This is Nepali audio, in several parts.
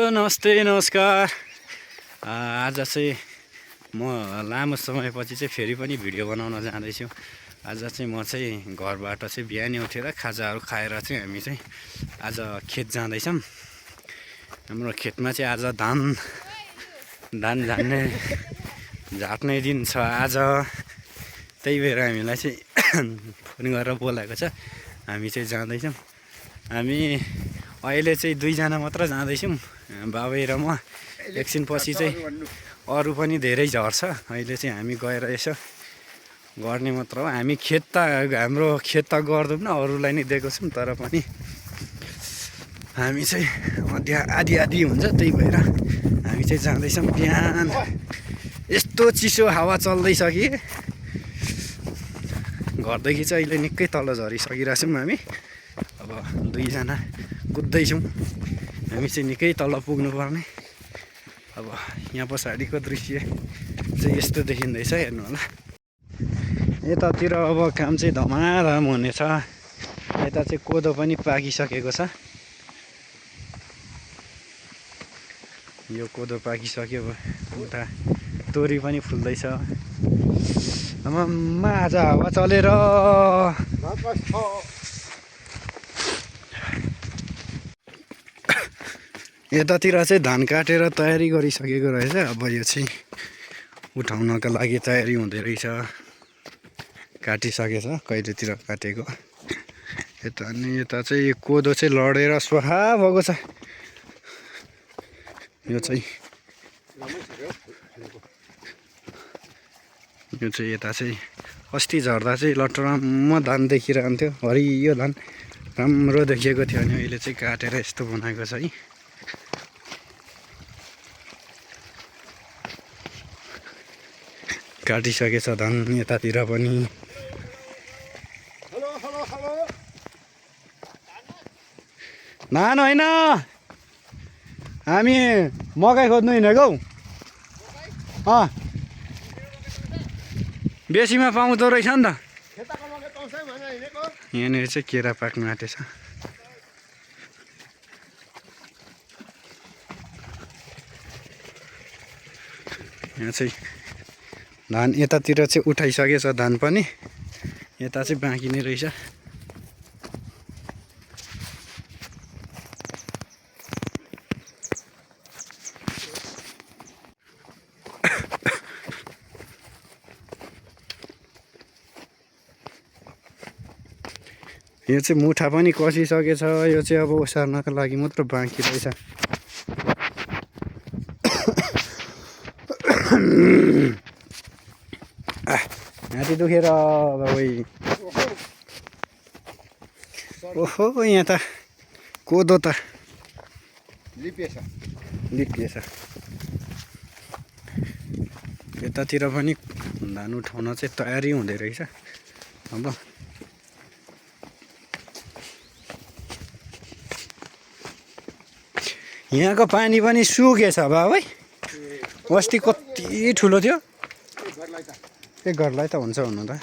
नमस्ते नमस्कार। आज चाहिँ म लामो समयपछि चाहिँ फेरि पनि भिडियो बनाउन जाँदैछु। आज चाहिँ म चाहिँ घरबाट चाहिँ बिहानै उठेर खाजाहरू खाएर चाहिँ हामी चाहिँ आज खेत जाँदैछौँ। हाम्रो खेतमा चाहिँ आज धान झाट्ने दिन छ आज। त्यही भएर हामीलाई चाहिँ फोन गरेर बोलाएको छ। हामी चाहिँ जाँदैछौँ। हामी अहिले चाहिँ दुईजना मात्र जाँदैछौँ, बाबै र म। एकछिनपछि चाहिँ अरू पनि धेरै झर्छ। अहिले चाहिँ हामी गएर यसो गर्ने मात्र हो। हामी हाम्रो खेत त गर्दैनौँ, अरूलाई नै दिएको छौँ। तर पनि हामी चाहिँ आधी हुन्छ। त्यही भएर हामी चाहिँ जाँदैछौँ। बिहान यस्तो चिसो हावा चल्दैछ कि घरदेखि चाहिँ अहिले निकै तल झरिसकिरहेको छौँ हामी। अब दुईजना कुद्दैछौँ। हामी चाहिँ निकै तल पुग्नुपर्ने। अब यहाँ पछाडिको दृश्य चाहिँ यस्तो देखिँदैछ, हेर्नु होला। यतातिर अब काम चाहिँ धमाधम हुनेछ। यता चाहिँ कोदो पनि पाकिसकेको छ। यो कोदो पाकिसक्यो। उता तोरी पनि फुल्दैछ। आमामा आज हावा चलेर यतातिर चाहिँ धान काटेर तयारी गरिसकेको रहेछ। अब यो चाहिँ उठाउनका लागि तयारी हुँदै रहेछ। काटिसकेछ, कहिलेतिर काटेको। यता चाहिँ कोदो चाहिँ लडेर स्वाहा भएको छ। यो चाहिँ यता चाहिँ अस्ति झर्दा चाहिँ लटरम्म धान देखिरहन्थ्यो। हरियो धान राम्रो देखिएको थियो। अनि अहिले चाहिँ काटेर यस्तो बनाएको छ है। काटिसकेछ धान यतातिर पनि। धान होइन, हामी मकै खोज्नु हिँडेको हौ। बेसीमा पाउँदो रहेछ नि त। यहाँनिर चाहिँ केरा पाक्नु आँटेछ। यहाँ चाहिँ धान यतातिर चाहिँ उठाइसकेछ धान पनि। यता चाहिँ बाँकी नै रहेछ। यो चाहिँ मुठा पनि कसिसकेछ। यो चाहिँ अब ओसार्नको लागि मात्र बाँकी रहेछ। हाती दुखेर बाबै। ओहो, यहाँ त कोदो त लिपिएछ। यतातिर पनि धान उठाउन चाहिँ तयारी हुँदै रहेछ। अब यहाँको पानी पनि सुकेछ बाबै। अस्ति कति ठुलो थियो। एक घरलाई त हुन्छ हुनु त।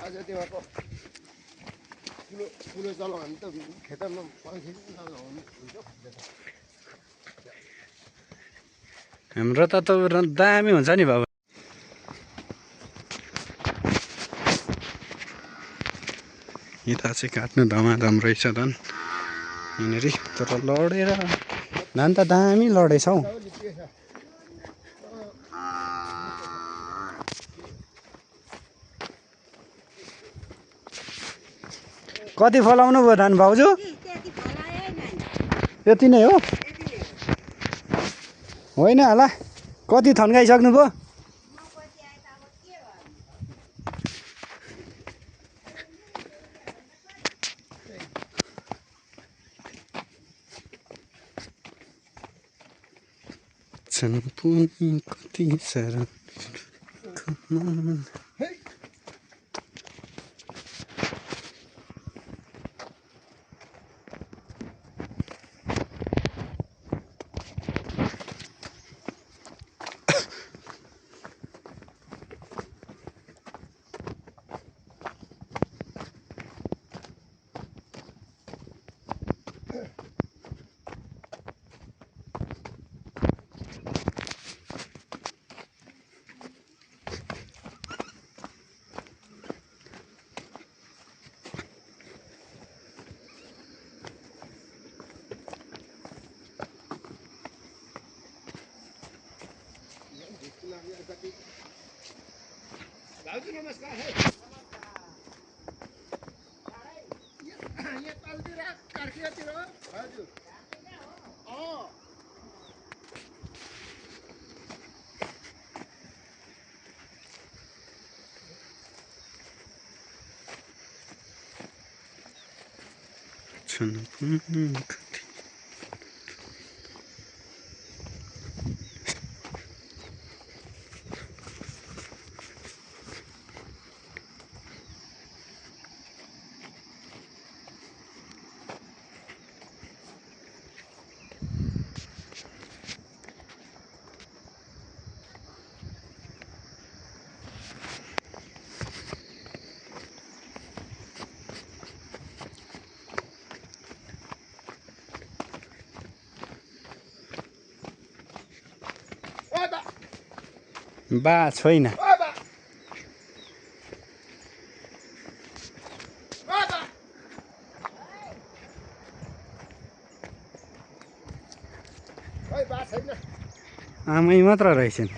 आज त्यो ठुलो चलाउ भने त खेतमा हाम्रो त दामी हुन्छ नि बाबा। यता चाहिँ काट्नु धमाधम रहेछ धान यहाँनिर। तर लडेर धान त दामी लडेछ हौ। कति फलाउनु भयो धान भाउजू? यति नै हो। होइन होला कति थन्काइसक्नु भयो छन् पुनि कति सारा भाउजू नमस्कार है यहाँ तलतिर कार्खियातिर भाउजू छन् पुनि कति बा छैन आमै मात्र रहेछन्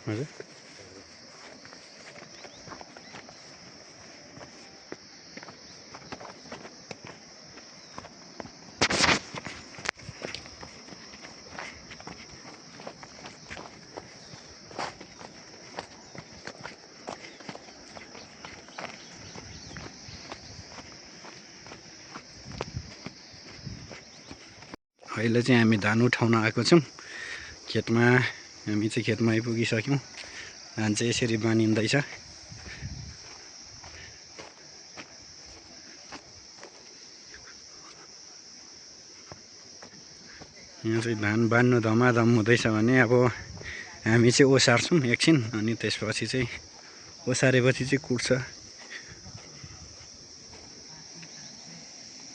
हजुर अहिले चाहिँ हामी धान उठाउन आएको छौँ खेतमा हामी चाहिँ खेतमा आइपुगिसक्यौँ धान चाहिँ यसरी बानिँदैछ यहाँ चाहिँ धान बान्नु धमाधम हुँदैछ भने अब हामी चाहिँ ओसार्छौँ एकछिन अनि त्यसपछि चाहिँ ओसारेपछि चाहिँ कुट्छ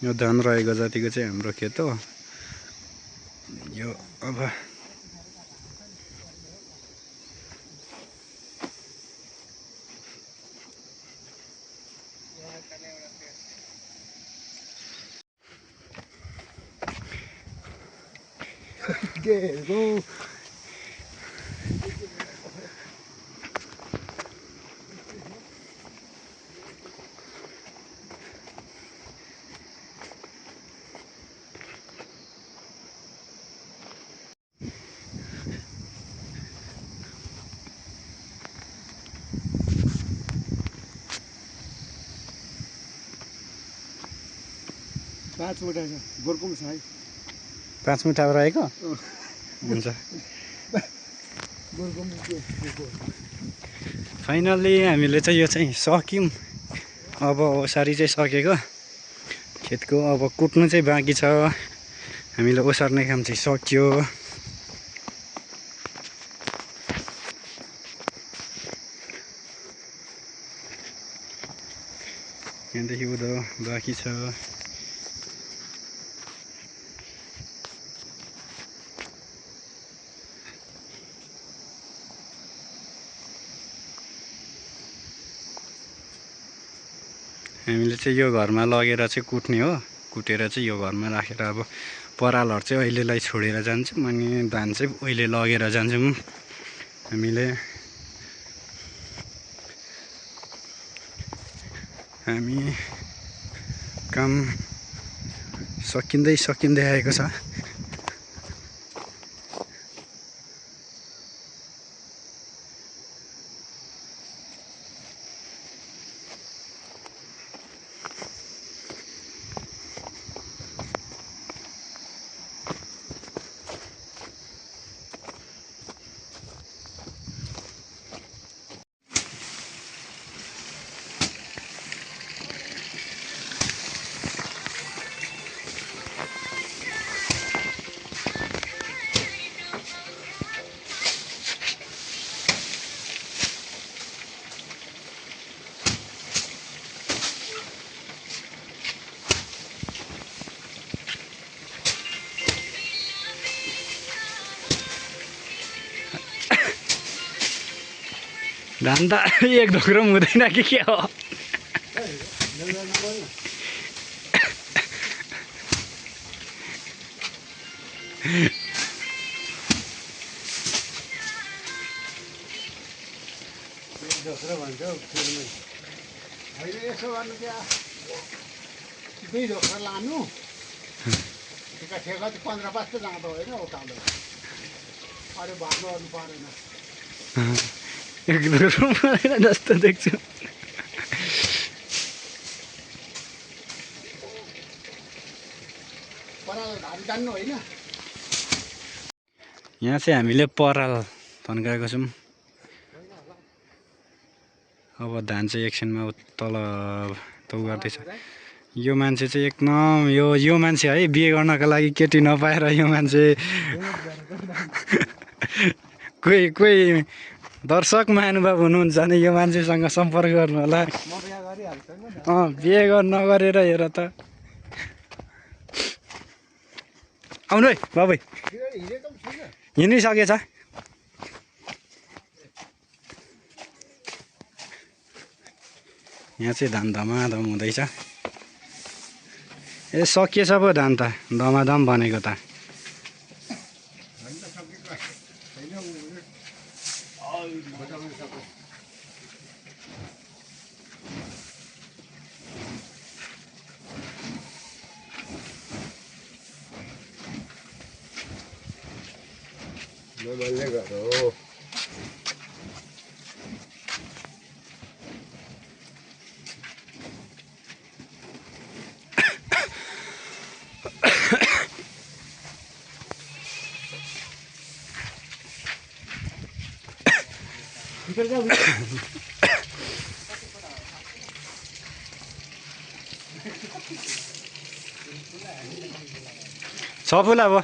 यो धान रहेको जतिको चाहिँ हाम्रो खेत हो यो अब go. पाँच मुठा छ बोर्कुम छ है 5 मुठा रहेको हुन्छ बोर्कुम फाइनल्ली हामीले चाहिँ यो चाहिँ सक्यौँ अब ओसारी चाहिँ सकेको खेतको अब कुट्नु चाहिँ बाँकी छ हामीले ओसार्ने काम चाहिँ सक्यो यहाँदेखि उँधो बाँकी छ। हामीले चाहिँ यो घरमा लगेर चाहिँ कुट्ने हो, कुटेर चाहिँ यो घरमा राखेर अब परालहरू चाहिँ अहिलेलाई छोडेर जान्छौँ अनि धान चाहिँ अहिले लगेर जान्छौँ हामीले। हामी काम सकिँदै आएको छ। धान त एक ढोक्रो पनि हुँदैन कि के हो? ढोक्रो भन्छ हौ सुरुमै। होइन यसो गर्नु त्यहाँ 2 ढोक्रो लानु, ठिका ठेका चाहिँ 15-5 त जाँदो होइन उकालो। अरू भाग गर्नु परेन। एक ढोक्रो पनि जस्तो देख्छु। पराल धान जान्नु होइन। यहाँ चाहिँ हामीले पराल थन्काएको छौँ। अब धान चाहिँ एकछिनमा तल तौ गर्दैछ। यो मान्छे चाहिँ एकदम यो मान्छे है बिहे गर्नको लागि केटी नपाएर यो मान्छे कोही दर्शक महानुभाव हुनुहुन्छ भने यो मान्छेसँग सम्पर्क गर्नु होला। बिहे नगरेर हेर त। आउनु है बाबै, हिँडिसकेछ। यहाँ चाहिँ धान धमाधम हुँदैछ। ए सकिएछ पो धान त, धमाधम बनेको त। नमल्ने घर हो। छ फुल अब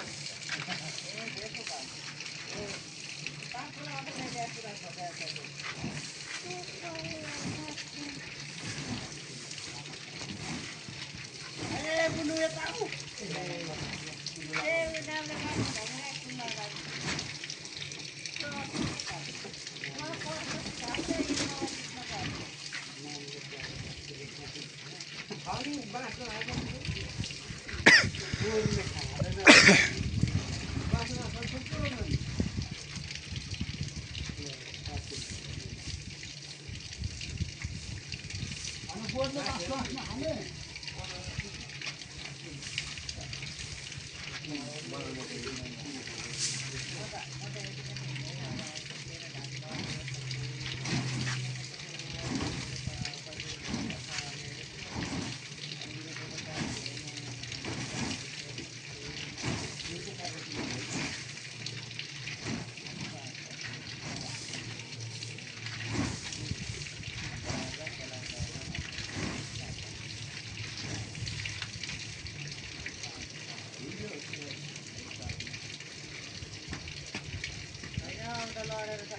बनाएर त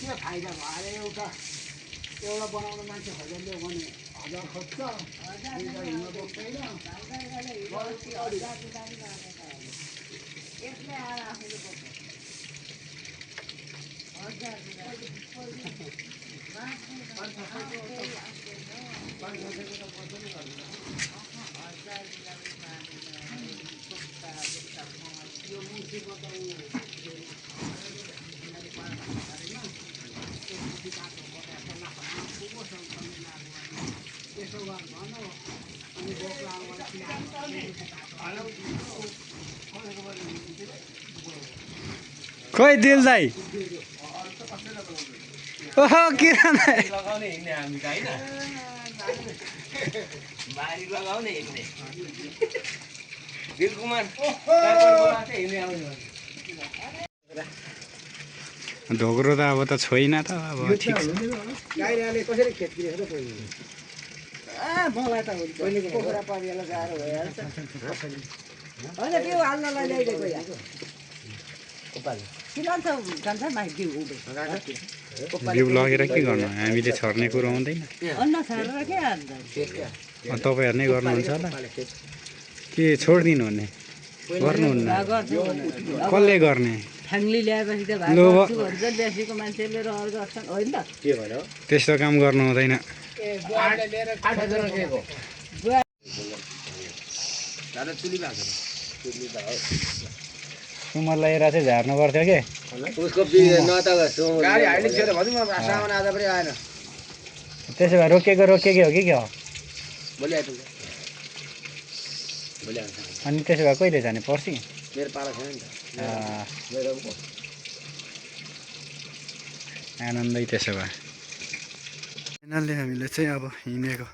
के फाइदा भयो एउटा बनाउन मान्छे खोज्यो भने 1000 खोज्छ 2000 हिँड्न बोक्दैन खोइ दिल दाइ ओहो किरण दाइ लगाउने हिँड्ने हामी त होइन बारी लगाउने हिँड्ने दिलकुमार हिँड्ने आउने ढोग्रो त अब त छोइन त अब ठिक छ गाईले कसरी खेतकिरी हेर मलाई त पोखरा परियालाई गाह्रो भइहाल्छ होइन त्यो हाल्नलाई ल्याइदिएको यहाँ बिउ लगेर के गर्नु हामीले छर्ने कुरो हुँदैन तपाईँहरू नै गर्नुहुन्छ होला के छोडिदिनु हुने गर्नुहुन्न कसले गर्ने फ्यामिली ल्याएपछि त लो बेसीको मान्छेले रहर गर्छन् होइन त त्यस्तो काम गर्नु हुँदैन सुमर लगाएर चाहिँ झार्नु पर्थ्यो के उसको न त गाडी हाइलिङ छ भनौँ न सामान आज पनि आएन त्यसो भए रोकेकै हो कि के हो भोलि आइपुग्छ भोलि आउँछ अनि त्यसो भए कहिले जाने पर्सि मेरो पाला छैन नि त मेरो आनन्दै त्यसो भए फाइनल्ली हामीले चाहिँ अब हिँडेको